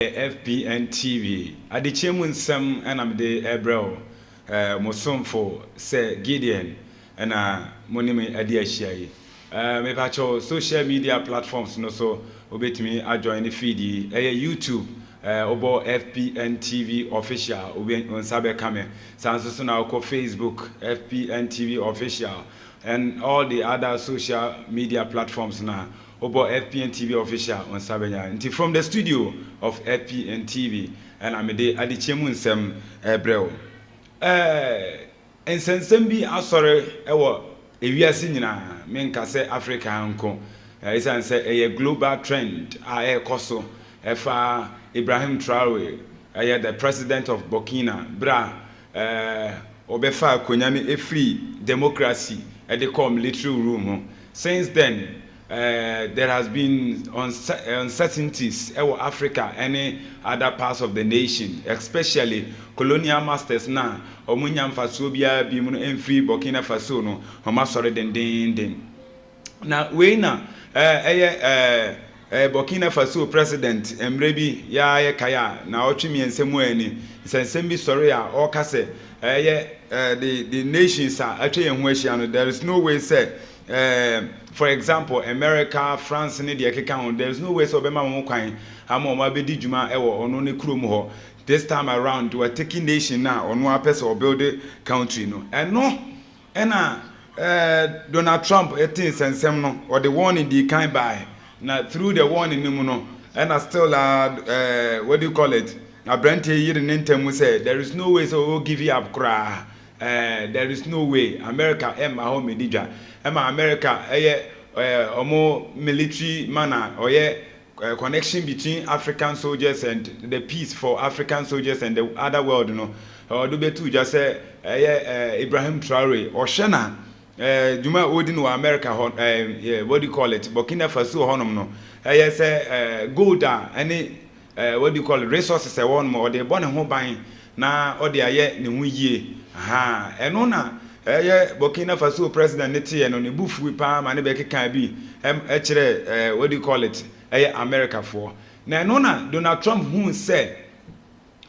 FPNTV. Adekye3 Nsem and I'm the Ebro Mosomfo say Gideon and Monime Adekye3. Me pacho social media platforms no so obetimi join the feed YouTube obo FPNTV official obi onsabe kame sanso na ko Facebook FPNTV official and all the other social media platforms now about FPNTV official on Sabenya. Until from the studio of FPNTV, and I'm Adekye3 Nsem Ebreo. Nsem bi asore ewo ewiase nyina menka se Africa anko. Isan say a global trend a ekoso efa Ibrahim Traore the president of Burkina bra obefa konyame efree democracy e dey come military room. Since then there has been uncertainties in Africa and other parts of the nation, especially colonial masters now. Omunyam faso bia bi mu free Burkina Faso no homa sore den. Na we na Burkina Faso president Emrebi ya kaya na otwemi ensemu ani nsem bi sore a o kase the nations are atwe ho ahia. There is no way say for example, America, France, there is no way so bema mo kwan ama mo abedi djuma ewo ono ne krom ho. This time around we are taking nation now ono apese or build the country no. And no Donald Trump etins ensem no or the one in the kind by now through the one in no and still what do you call it? Abrante yiri ntemu say there is no way so we'll give you up cry. There is no way America Emma home Medija Emma America omo military manner or connection between African soldiers and the peace for African soldiers and the other world no or do betu just say Ibrahim Traore or Shana Juma Odin or America what do you call it Burkina Faso honom no say gold any what do you call it resources one more they born home buying na or they are ni ye enona Burkina Faso president neti eno ne bufu pa ma ne be keka bi kire what do you call it America for na enona Donald Trump who say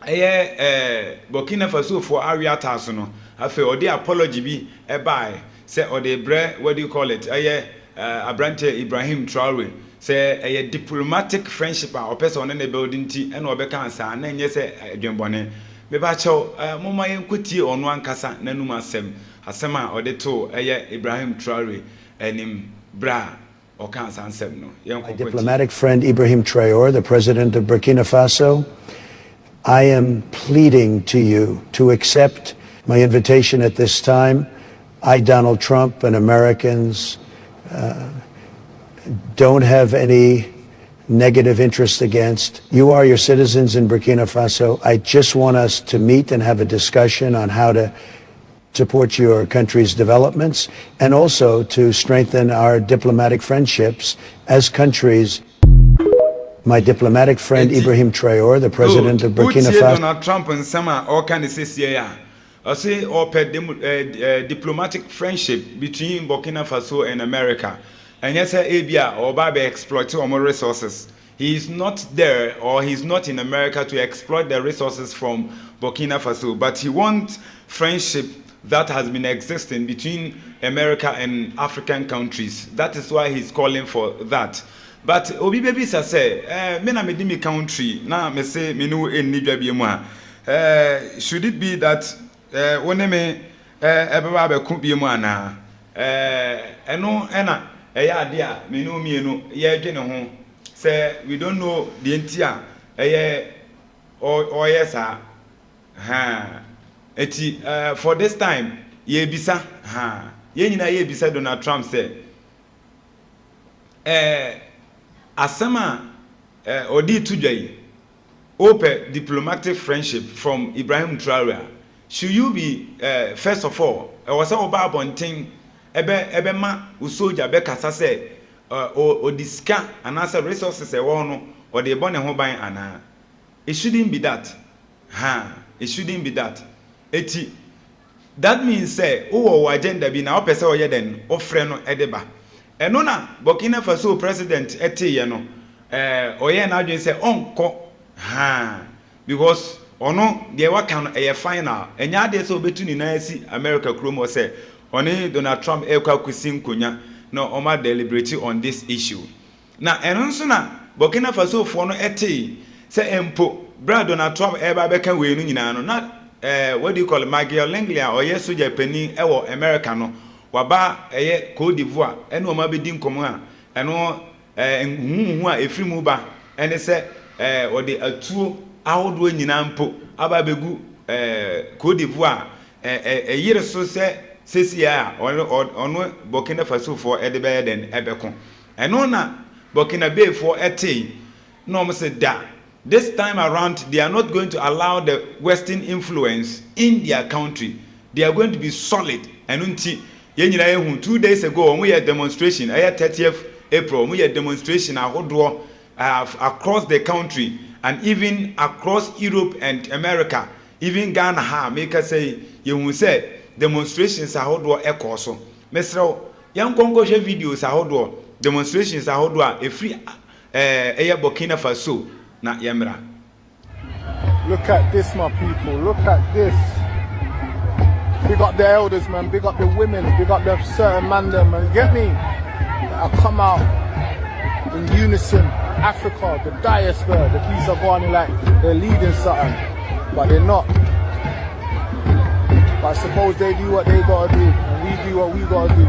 Burkina Faso for area task no afi odi apology bi buy say odi bre what do you call it Abrante Ibrahim Traore say diplomatic friendship a person on the building ti eno obeka ansa na nye say adwenbone me ba chew moma yenkotie onu ankasa nanum asema odeto Ibrahim Traore enim bra o kansa ansem no My diplomatic friend Ibrahim Traore, the president of Burkina Faso, I am pleading to you to accept my invitation at this time. I, Donald Trump, and Americans don't have any negative interest against. You are your citizens in Burkina Faso. I just want us to meet and have a discussion on how to support your country's developments and also to strengthen our diplomatic friendships as countries. My diplomatic friend Ibrahim Traore, the president of Burkina Faso. Donald Trump and Sama all kind of says I say diplomatic friendship between Burkina Faso and America. And yes, Abia or Babe exploit more resources. He is not there or he's not in America to exploit the resources from Burkina Faso, but he wants friendship that has been existing between America and African countries. That is why he's calling for that. But Obi Baby say, me na me country na me say me no enni dwa bi mu a. Should it be that one me ebeba be ku bi mu ana? Eno ena ade a me no mienu ye dwe ne ho say we don't know the entia or yes eti for this time ye bisa ye nyina ye bisa Donald Trump say asema odi tudwai open diplomatic friendship from Ibrahim Traore. Should you be first of all was oba abonten ebe ma usoja be kasa say o diska anasa resources no or the born ho ban ana? It shouldn't be that. It shouldn't be that. Eti that means say o agenda bi na o pese o ye den o frɛ no edeba eno na Burkina Faso president ete ye no oye na adwen say onko Because ono the waka a final enya de so betu ni na si America krom say oni Donald Trump ekwa kusin konya na oma deliberate on this issue na eno nso na Burkina Faso fo no ete say empo bra Donald Trump eba beka we no nyina no na what do you call it, Miguel Lenglia or yes soja penny ewo America no waba eye Cote d'Ivoire eno oma be di nkomo a eno hu a efiri mu ba ene say odi atuo ahodo nyina mpo aba begu Cote d'Ivoire yire so say sesia ono Burkina Faso for edebe den ebeko eno na Burkina Bay for ete no mo say da this time around they are not going to allow the Western influence in their country. They are going to be solid and unti ye nyina ye 2 days ago we had demonstration 30th April we had demonstration ahodo across the country and even across Europe and America, even Ghana make us say you say demonstrations ahodo ekọ so mesrew yan kongo she videos ahodo demonstrations ahodo a free Burkina Faso na yemra. Look at this, my people, look at this. Big up the elders, man, big up the women, big up the certain man them, man, get me? I come out in unison. Africa, the diaspora, the police are going like they're leading something, but they're not. But I suppose they do what they gotta do, and we do what we gotta do.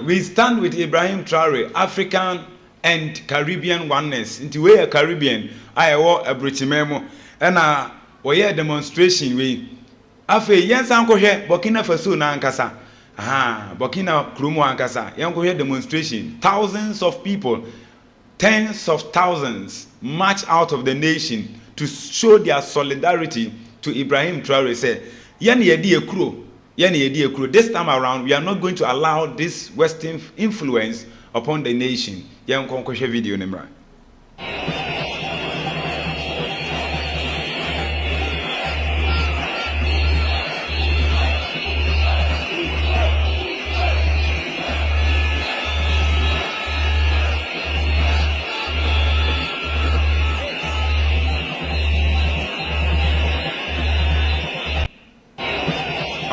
We stand with Ibrahim Traore, African and Caribbean oneness. Into we a Caribbean, I wore a British memo, and we a demonstration. We afe yes, Uncle here, Burkina Faso na ankasa. Burkina Krumo ankasa. Yanko here demonstration. Thousands of people, tens of thousands, march out of the nation to show their solidarity to Ibrahim Traore. Say, yani yedi ekro. This time around, we are not going to allow this Western influence upon the nation. Young Konkoshe video Nemra.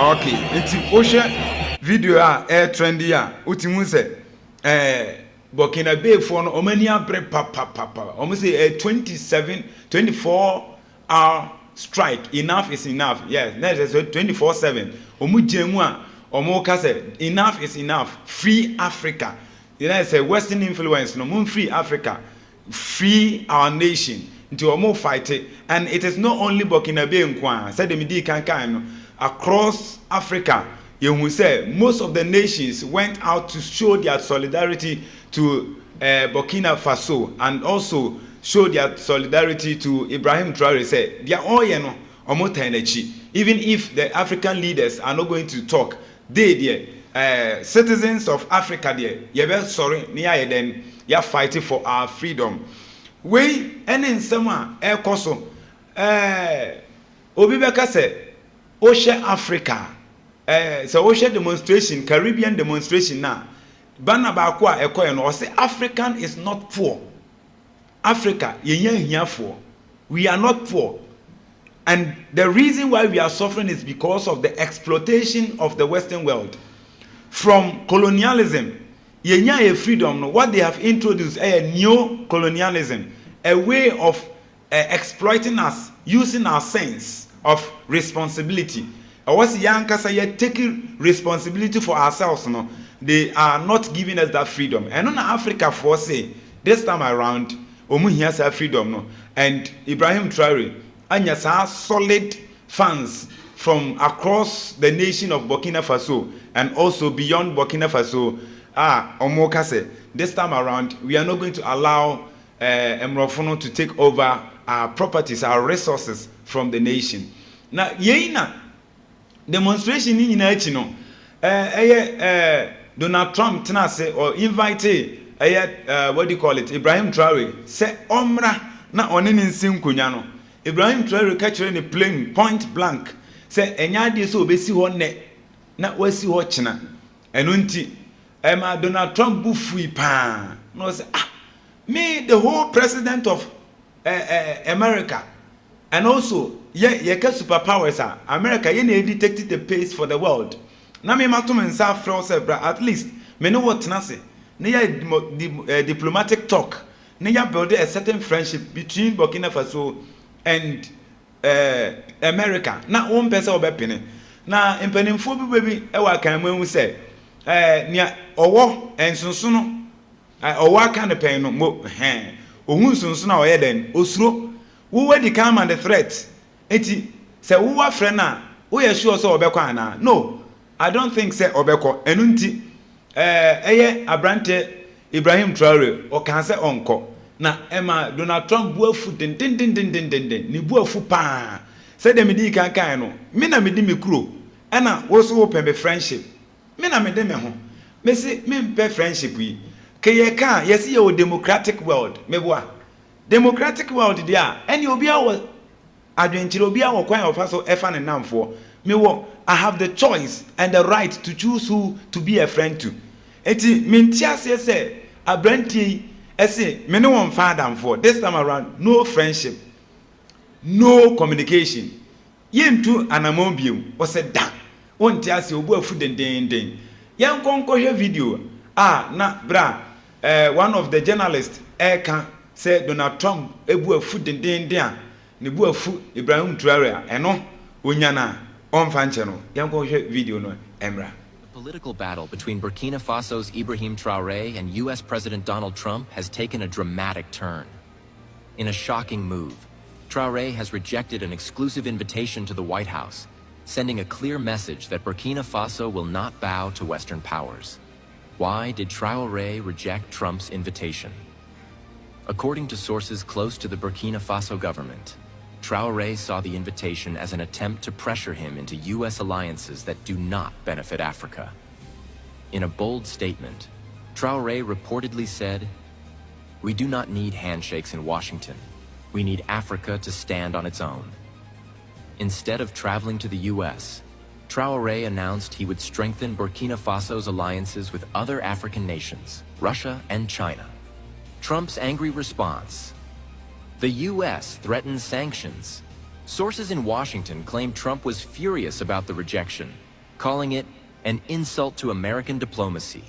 Okay, it's Osha video air trendy utimu say Burkina Bay for no omania bre papa almost say 24-hour strike. Enough is enough. Yes, that's 24/7. Omu jemu a omu ka say enough is enough. Free Africa. You know say Western influence no mun free Africa. Free our nation. Into omu fight it. And it is not only Burkina Bay nkwa. Say dem di kan no. Across Africa, you will say most of the nations went out to show their solidarity to Burkina Faso and also show their solidarity to Ibrahim Traore. Say they are all even if the African leaders are not going to talk, they citizens of Africa they sorry near them are fighting for our freedom. We any Nsem air koso Obibeka say Osha Africa, so Osha demonstration, Caribbean demonstration now. Bana bakwa ekoye no say African is not poor. Africa, here for. We are not poor. And the reason why we are suffering is because of the exploitation of the Western world. From colonialism, a freedom, what they have introduced a neo-colonialism, a way of exploiting us, using our sense of responsibility. Was young Kasaya taking responsibility for ourselves? No, they are not giving us that freedom. And on Africa, for say this time around, Omu has a freedom. No, and Ibrahim Traore, and yes, solid fans from across the nation of Burkina Faso and also beyond Burkina Faso Omoka say this time around we are not going to allow Emrofono to take over our properties, our resources from the nation. Now, yeina demonstration in echi no Donald Trump tena say or invite what do you call it, Ibrahim Traore say omra na one ne nsi nkonya no. Ibrahim Traore ka kire ne plain point blank say enya de so obesi ho ne na wasi ho chena eno nti Donald Trump bu fui pa no say me the whole president of America, and also ye superpowers America ye na dictate the pace for the world. Na me matum nsa frɛ say bra at least me know what na say na ya diplomatic talk na ya build a certain friendship between Burkina Faso and America. Na one person obepene na mpanimfo bi e wa kan mu say nia owo ensonso no owo aka ne pen no mo ohun nsonso na oye den osuro wo wedi come and the threat eti say wo wa frɛ na wo ye sure say obekɔ ana. No, I don't think say obekɔ enu nti eye abrante Ibrahim Traore o kan say onko na ema Donald Trump bu afu den ni bu afu pa say dem di kan no me na me di me kuro ena wo so wo pembe friendship me na me de me ho me say me mpe friendship yi ke ye kan yes ye o democratic world me boa democratic world dia any obi awo adwenchire obi awo kwan ofa so efa ne namfo me wo I have the choice and the right to choose who to be a friend to. Eti mintia say abranti ese me no one father for this time around no friendship, no communication. Yentu anamon biom o se da wonti ase obu afu den. Yen konko hwe video na bra one of the journalists can say Donald Trump ebu afu den ne bu afu Ibrahim Traore eno onyana on fanchano yen konko hwe video no emra. The political battle between Burkina Faso's Ibrahim Traore and US President Donald Trump has taken a dramatic turn. In a shocking move, Traore has rejected an exclusive invitation to the White House, sending a clear message that Burkina Faso will not bow to Western powers. Why did Traore reject Trump's invitation? According to sources close to the Burkina Faso government, Traore saw the invitation as an attempt to pressure him into US alliances that do not benefit Africa. In a bold statement, Traore reportedly said, "We do not need handshakes in Washington. We need Africa to stand on its own." Instead of traveling to the US, Traore announced he would strengthen Burkina Faso's alliances with other African nations, Russia and China. Trump's angry response: the US threatened sanctions. Sources in Washington claim Trump was furious about the rejection, calling it an insult to American diplomacy.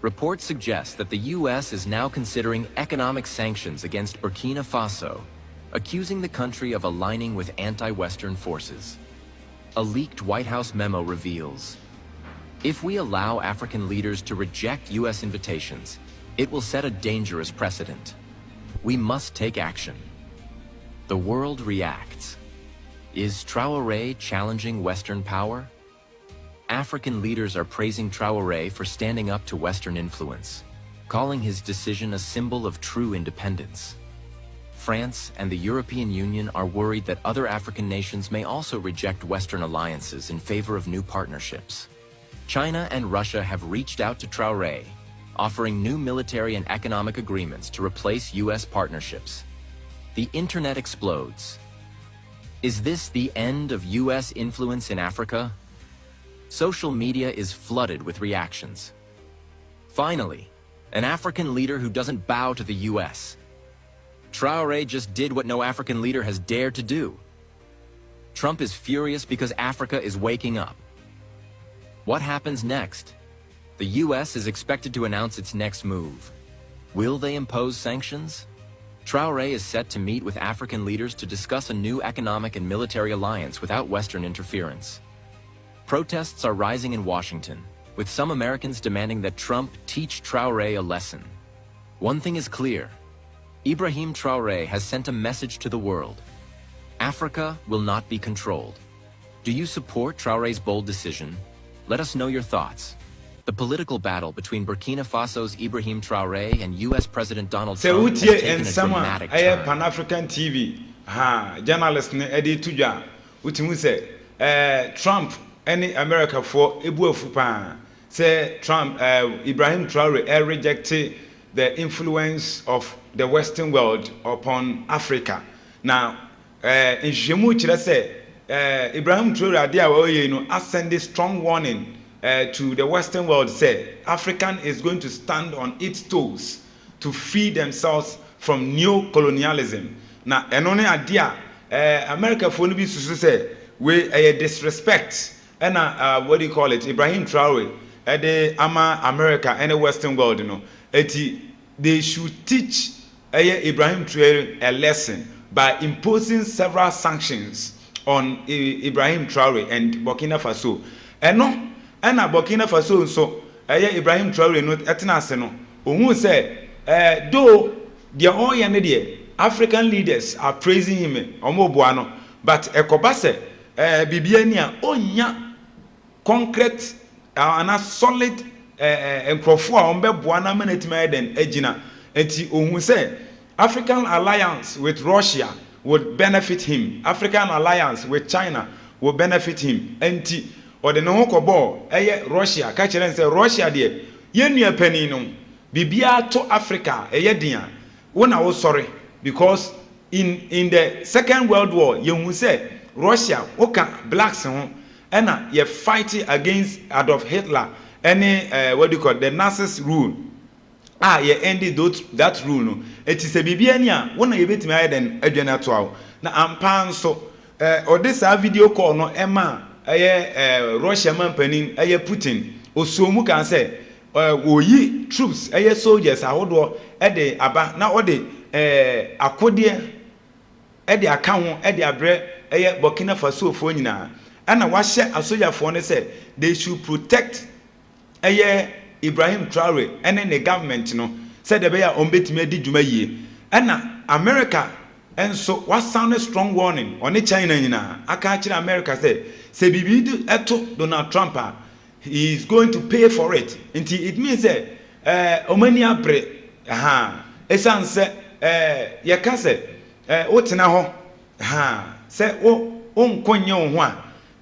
Reports suggest that the US is now considering economic sanctions against Burkina Faso, accusing the country of aligning with anti-Western forces. A leaked White House memo reveals, if we allow African leaders to reject US invitations, it will set a dangerous precedent. We must take action. The world reacts. Is Traore challenging Western power? African leaders are praising Traore for standing up to Western influence, calling his decision a symbol of true independence. France and the European Union are worried that other African nations may also reject Western alliances in favor of new partnerships. China and Russia have reached out to Traore, offering new military and economic agreements to replace US partnerships. The internet explodes. Is this the end of US influence in Africa? Social media is flooded with reactions. Finally, an African leader who doesn't bow to the US. Traore just did what no African leader has dared to do. Trump is furious because Africa is waking up. What happens next? The US is expected to announce its next move. Will they impose sanctions? Traore is set to meet with African leaders to discuss a new economic and military alliance without Western interference. Protests are rising in Washington, with some Americans demanding that Trump teach Traore a lesson. One thing is clear: Ibrahim Traore has sent a message to the world. Africa will not be controlled. Do you support Traore's bold decision? Let us know your thoughts. The political battle between Burkina Faso's Ibrahim Traoré and U.S. President Donald Say Trump has utie taken a Nsem dramatic a turn. Pan-African TV journalist ne edi tuja utimu say Trump any America for ebu afu pa say Trump Ibrahim Traoré rejected the influence of the Western world upon Africa. Now in Jemu kire say Ibrahim Traoré ade a oye no send a strong warning to the Western world, say African is going to stand on its toes to free themselves from new colonialism. Now, and only idea, America for no be to say we disrespect and what do you call it? Ibrahim Traoré, the America and the Western world, you know, they should teach Ibrahim Traoré a lesson by imposing several sanctions on Ibrahim Traoré and Burkina Faso. And no. And Burkina Faso so Ibrahim Traoré no etena ase no ohun say though the all ye African leaders are praising him omoboa no but ekoba say bibia ni a onya concrete and a solid enkrofo a ombeboa na manetima den agina enti ohun say African alliance with Russia would benefit him, African alliance with China would benefit him enti or the no kobo Russia catch and say Russia dear yenua penny no bibia to Africa dia when I was sorry because in the Second World War you say Russia oka blacks ho and you fighting against Adolf Hitler any what do you call the Nazis rule you ended that rule no it is a bibia nia when you betimi ayden adwana to awo na ampan so or this video call no ema Russia man penin Putin osuomu kan say oyi troops soldiers ahodo de aba na ode akode de aka ho de abre Burkina Faso fo nyina ana wahye asojafo ne say they should protect Ibrahim Traoré and the government no said the beya ombetime di djuma yie ana America and so what sounded strong warning on the China nyina aka kire America say bibi eto Donald Trump he is going to pay for it until it means omani abre esan say yeka say wotena ho say o nkonye ho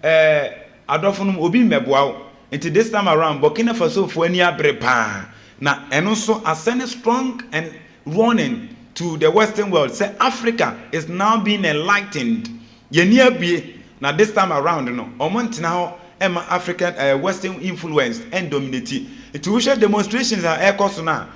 a adofo obi meboa until this time around Burkina Faso for any abre pa na eno so ascend strong and warning to the Western world say Africa is now being enlightened yenia bie now this time around no omontina ho ema African Western influence and dominate it will show demonstrations are echoes now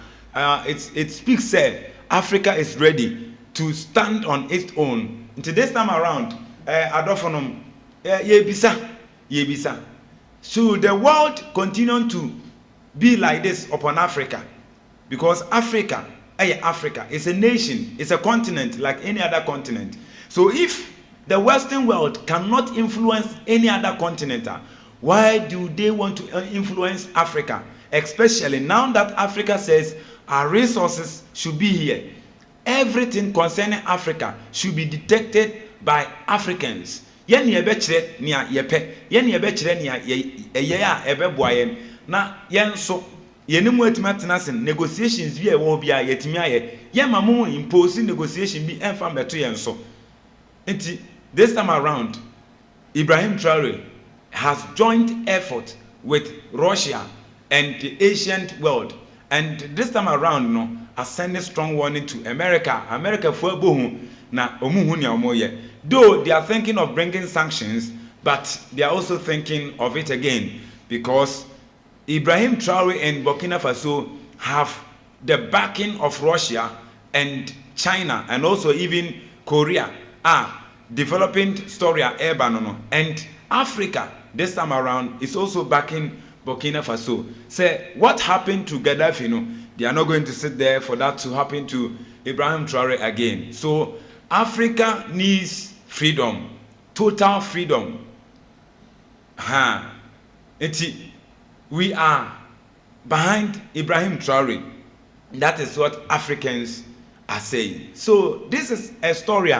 it speaks say Africa is ready to stand on its own until this time around adofonom yebisa should the world continue to be like this upon Africa because Africa is a nation, it's a continent like any other continent. So if the Western world cannot influence any other continent, why do they want to influence Africa? Especially now that Africa says our resources should be here. Everything concerning Africa should be detected by Africans. Yen yebechire nia yepe, yen yebechire nia eya ebeboayen na yen so yenimu etimatenasen negotiations bi e wo bia yetimi aye yemamu imposing negotiation bi emfa beto yen so enti this time around Ibrahim Traoré has joint effort with Russia and the Asian world and this time around no sending strong warning to America for bohu na omuhu nia omoye though they are thinking of bringing sanctions but they are also thinking of it again because Ibrahim Traoré and Burkina Faso have the backing of Russia and China and also even Korea are developing story and Africa this time around is also backing Burkina Faso. Say what happened to Gaddafi, they are not going to sit there for that to happen to Ibrahim Traoré again. So Africa needs freedom, total freedom. We are behind Ibrahim Traoré. That is what Africans are saying. So this is a story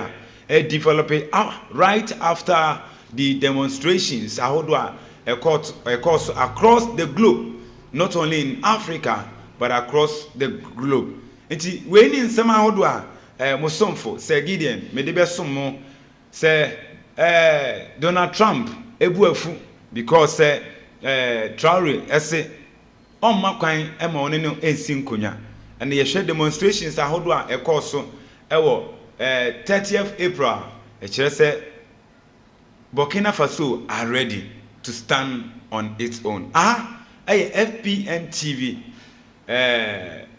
developing right after the demonstrations a course across the globe not only in Africa but across the globe. Nti we ni nsema ahodo a mosomfo Sir Gideon me de besom mo say Donald Trump ebu afu because Traore ese on makwan e ma one no ensi nkonya and ye share demonstrations ahodo a ekoso ewo 30th April e kire say Burkina Faso are ready to stand on its own. FPNTV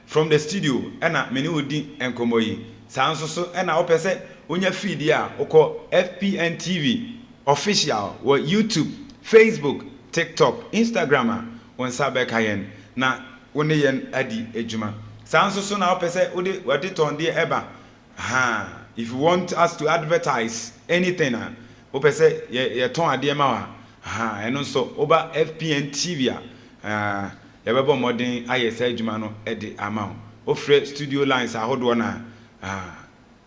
from the studio ena meni odi enkomo yi sanso so ena opese onya feed ya oko FPNTV official or YouTube, Facebook, TikTok, Instagram on sabekayen na woni yen adi ejuma sanso so na opese odi wadi ton de eba if you want us to advertise anything opese ye ton ade ma wa eno so oba FPNTV yabebo modern ayesa adwuma no ede ama ofre studio lines ahodo na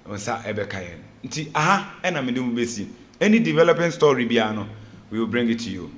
onsa ebekayen nti ena me dem besi any developing story bia no we will bring it to you.